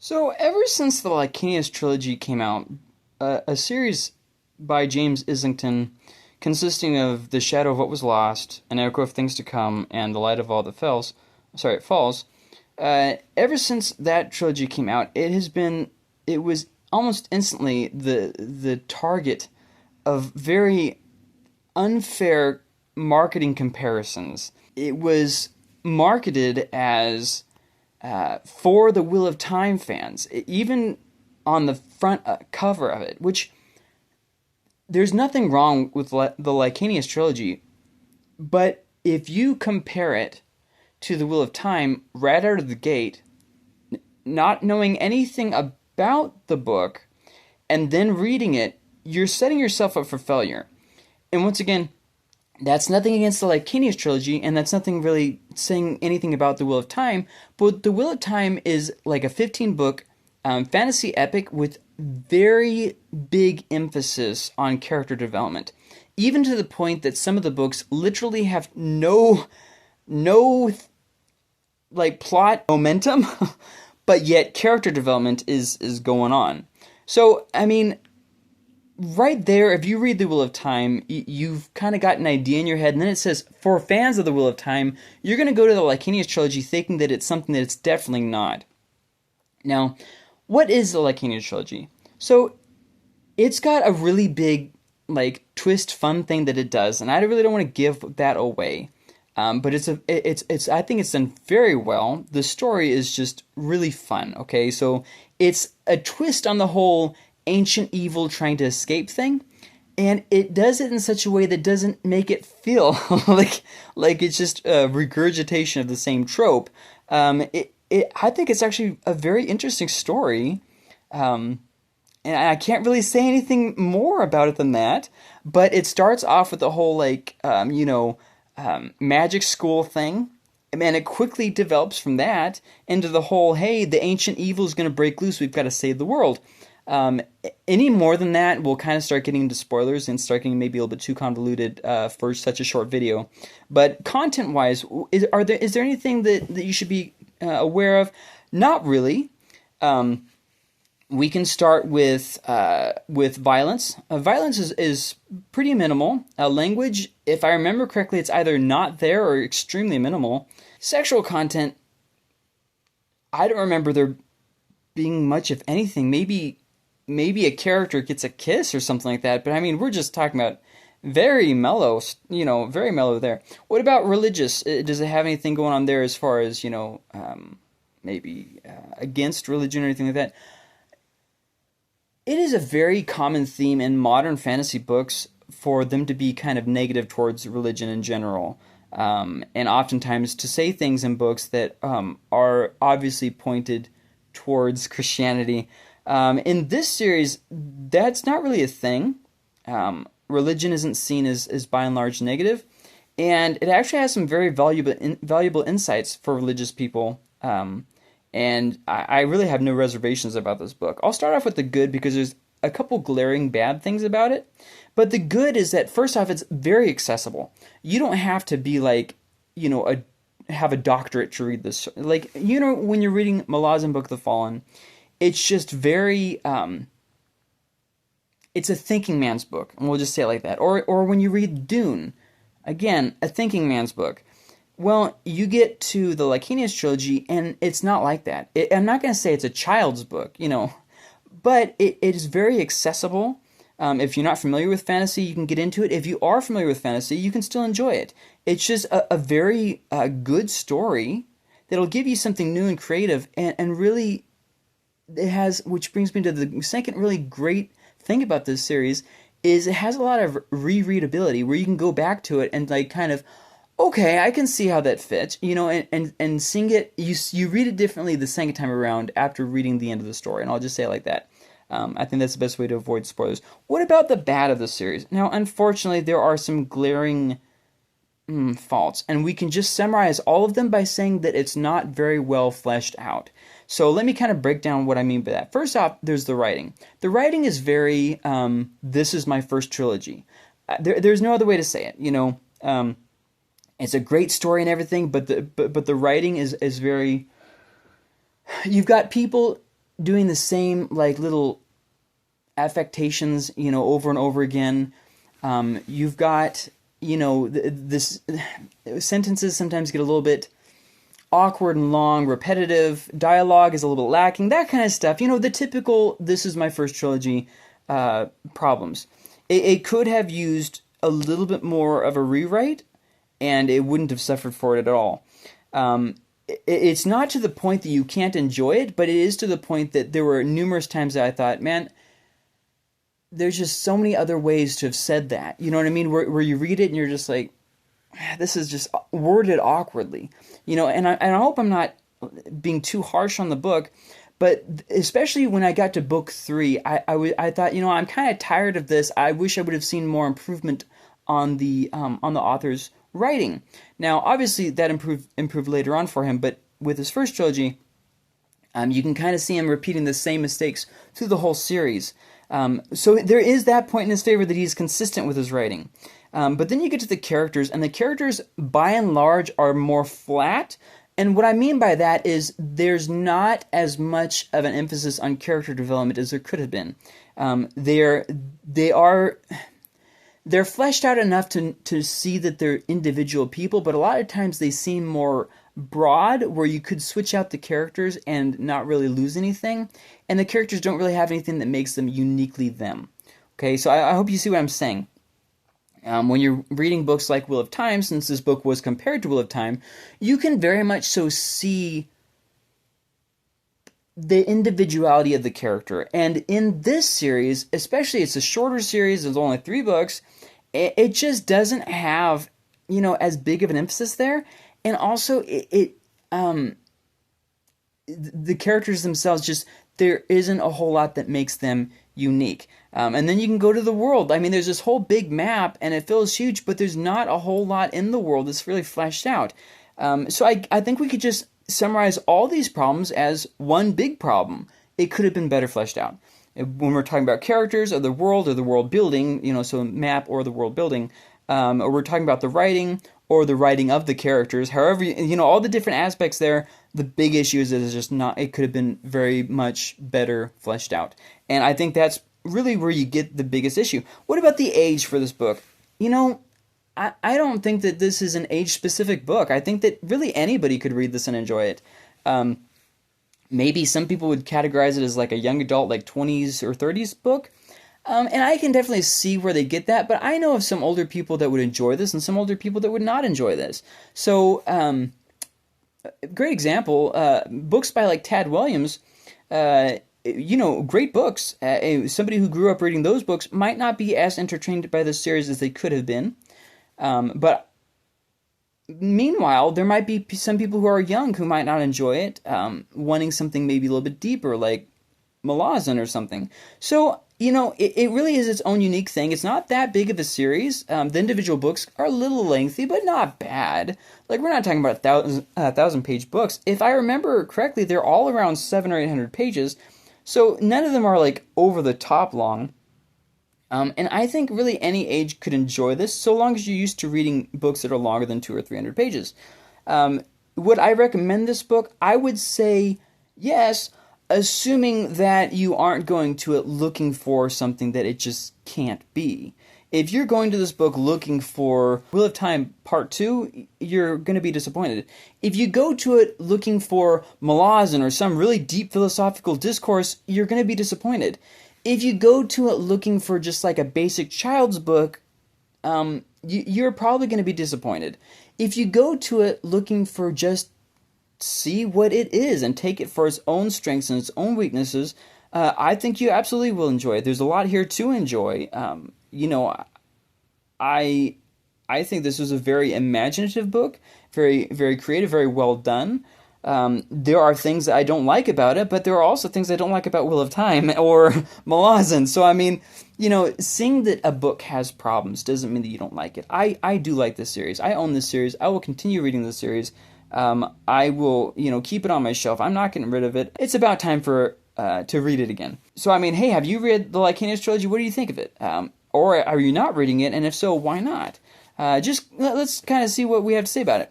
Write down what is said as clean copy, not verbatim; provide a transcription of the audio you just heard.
So, ever since the Licanius trilogy came out, a series by James Islington consisting of The Shadow of What Was Lost, An Echo of Things to Come, and The Light of All That Falls, ever since that trilogy came out, it was almost instantly the target of very unfair marketing comparisons. It was marketed as for the Wheel of Time fans, even on the front cover of it, which there's nothing wrong with the Licanius trilogy, but if you compare it to the Wheel of Time right out of the gate, not knowing anything about the book, and then reading it, you're setting yourself up for failure. And once again, that's nothing against the Licanius trilogy, and that's nothing really saying anything about the Wheel of Time, but the Wheel of Time is like a 15-book fantasy epic with very big emphasis on character development, even to the point that some of the books literally have no like plot momentum, but yet character development is going on. So, I mean, right there, if you read The Wheel of Time, you've kind of got an idea in your head, and then it says, for fans of The Wheel of Time, you're going to go to the Licanius trilogy thinking that it's something that it's definitely not. Now, what is the Licanius trilogy? So, it's got a really big, like, twist, fun thing that it does, and I really don't want to give that away. But I think it's done very well. The story is just really fun. Okay, so it's a twist on the whole ancient evil trying to escape thing, and it does it in such a way that doesn't make it feel like it's just a regurgitation of the same trope. I think it's actually a very interesting story, and I can't really say anything more about it than that. But it starts off with the whole magic school thing. And it quickly develops from that into the whole, hey, the ancient evil is going to break loose. We've got to save the world. Um, any more than that, we'll kind of start getting into spoilers and start getting maybe a little bit too convoluted for such a short video. But content-wise, is there anything that you should be aware of? Not really. We can start with violence. Violence is pretty minimal. Language, if I remember correctly, it's either not there or extremely minimal. Sexual content, I don't remember there being much of anything. Maybe a character gets a kiss or something like that. But I mean, we're just talking about very mellow, very mellow there. What about religious? Does it have anything going on there as far as maybe against religion or anything like that? It is a very common theme in modern fantasy books for them to be kind of negative towards religion in general. And oftentimes to say things in books that are obviously pointed towards Christianity. In this series, that's not really a thing. Religion isn't seen as by and large negative, and it actually has some very valuable insights for religious people. And I really have no reservations about this book. I'll start off with the good because there's a couple glaring bad things about it. But the good is that, first off, it's very accessible. You don't have to be like, have a doctorate to read this. Like, when you're reading Malazan Book of the Fallen, it's just very, it's a thinking man's book, and we'll just say it like that. Or when you read Dune, again, a thinking man's book. Well, you get to the Licanius trilogy, and it's not like that. I'm not going to say it's a child's book, but it is very accessible. If you're not familiar with fantasy, you can get into it. If you are familiar with fantasy, you can still enjoy it. It's just a very good story that'll give you something new and creative, and really, which brings me to the second really great thing about this series, is it has a lot of rereadability, where you can go back to it and like kind of, okay, I can see how that fits, and seeing it, you read it differently the second time around after reading the end of the story, and I'll just say it like that. I think that's the best way to avoid spoilers. What about the bad of the series? Now, unfortunately, there are some glaring faults, and we can just summarize all of them by saying that it's not very well fleshed out. So let me kind of break down what I mean by that. First off, there's the writing. The writing is very, this is my first trilogy. There's no other way to say it, it's a great story and everything, but the writing is very. You've got people doing the same like little affectations, over and over again. You've got, this sentences sometimes get a little bit awkward and long, repetitive. Dialogue is a little bit lacking. That kind of stuff. The typical "this is my first trilogy" problems. It could have used a little bit more of a rewrite, and it wouldn't have suffered for it at all. It's not to the point that you can't enjoy it, but it is to the point that there were numerous times that I thought, man, there's just so many other ways to have said that. You know what I mean? Where you read it and you're just like, this is just worded awkwardly. And I hope I'm not being too harsh on the book, but especially when I got to book 3, I thought, I'm kind of tired of this. I wish I would have seen more improvement on the author's writing. Now, obviously, that improved later on for him, but with his first trilogy, you can kind of see him repeating the same mistakes through the whole series. So there is that point in his favor that he's consistent with his writing. But then you get to the characters, and the characters, by and large, are more flat. And what I mean by that is there's not as much of an emphasis on character development as there could have been. They're fleshed out enough to see that they're individual people, but a lot of times they seem more broad, where you could switch out the characters and not really lose anything, and the characters don't really have anything that makes them uniquely them. Okay, so I hope you see what I'm saying. When you're reading books like Wheel of Time, since this book was compared to Wheel of Time, you can very much so see the individuality of the character. And in this series, especially, it's a shorter series, there's only 3 books, it just doesn't have, as big of an emphasis there. And also, the characters themselves, just, there isn't a whole lot that makes them unique. And then you can go to the world. I mean, there's this whole big map, and it feels huge, but there's not a whole lot in the world that's really fleshed out. So I think we could just summarize all these problems as one big problem. It could have been better fleshed out. When we're talking about characters or the world building, so map or the world building, or we're talking about the writing or the writing of the characters, however, all the different aspects there, the big issue is that it's just not, it could have been very much better fleshed out. And I think that's really where you get the biggest issue. What about the age for this book? I don't think that this is an age-specific book. I think that really anybody could read this and enjoy it. Maybe some people would categorize it as like a young adult, like 20s or 30s book. And I can definitely see where they get that, but I know of some older people that would enjoy this and some older people that would not enjoy this. So, great example, books by like Tad Williams, great books. Somebody who grew up reading those books might not be as entertained by this series as they could have been. But meanwhile, there might be some people who are young who might not enjoy it, wanting something maybe a little bit deeper, like Malazan or something. So, it really is its own unique thing. It's not that big of a series. The individual books are a little lengthy, but not bad. Like, we're not talking about 1,000-page books. If I remember correctly, they're all around 700 or 800 pages. So none of them are like over the top long. And I think really any age could enjoy this, so long as you're used to reading books that are longer than 200 or 300 pages. Would I recommend this book? I would say yes, assuming that you aren't going to it looking for something that it just can't be. If you're going to this book looking for Wheel of Time Part 2, you're going to be disappointed. If you go to it looking for Malazan or some really deep philosophical discourse, you're going to be disappointed. If you go to it looking for just like a basic child's book, you're probably going to be disappointed. If you go to it looking for just see what it is and take it for its own strengths and its own weaknesses, I think you absolutely will enjoy it. There's a lot here to enjoy. I think this was a very imaginative book, very, very creative, very well done. There are things that I don't like about it, but there are also things I don't like about Wheel of Time or Malazan. So, I mean, seeing that a book has problems doesn't mean that you don't like it. I do like this series. I own this series. I will continue reading this series. I will, keep it on my shelf. I'm not getting rid of it. It's about time for to read it again. So, I mean, hey, have you read the Licanius trilogy? What do you think of it? Or are you not reading it? And if so, why not? Let's kind of see what we have to say about it.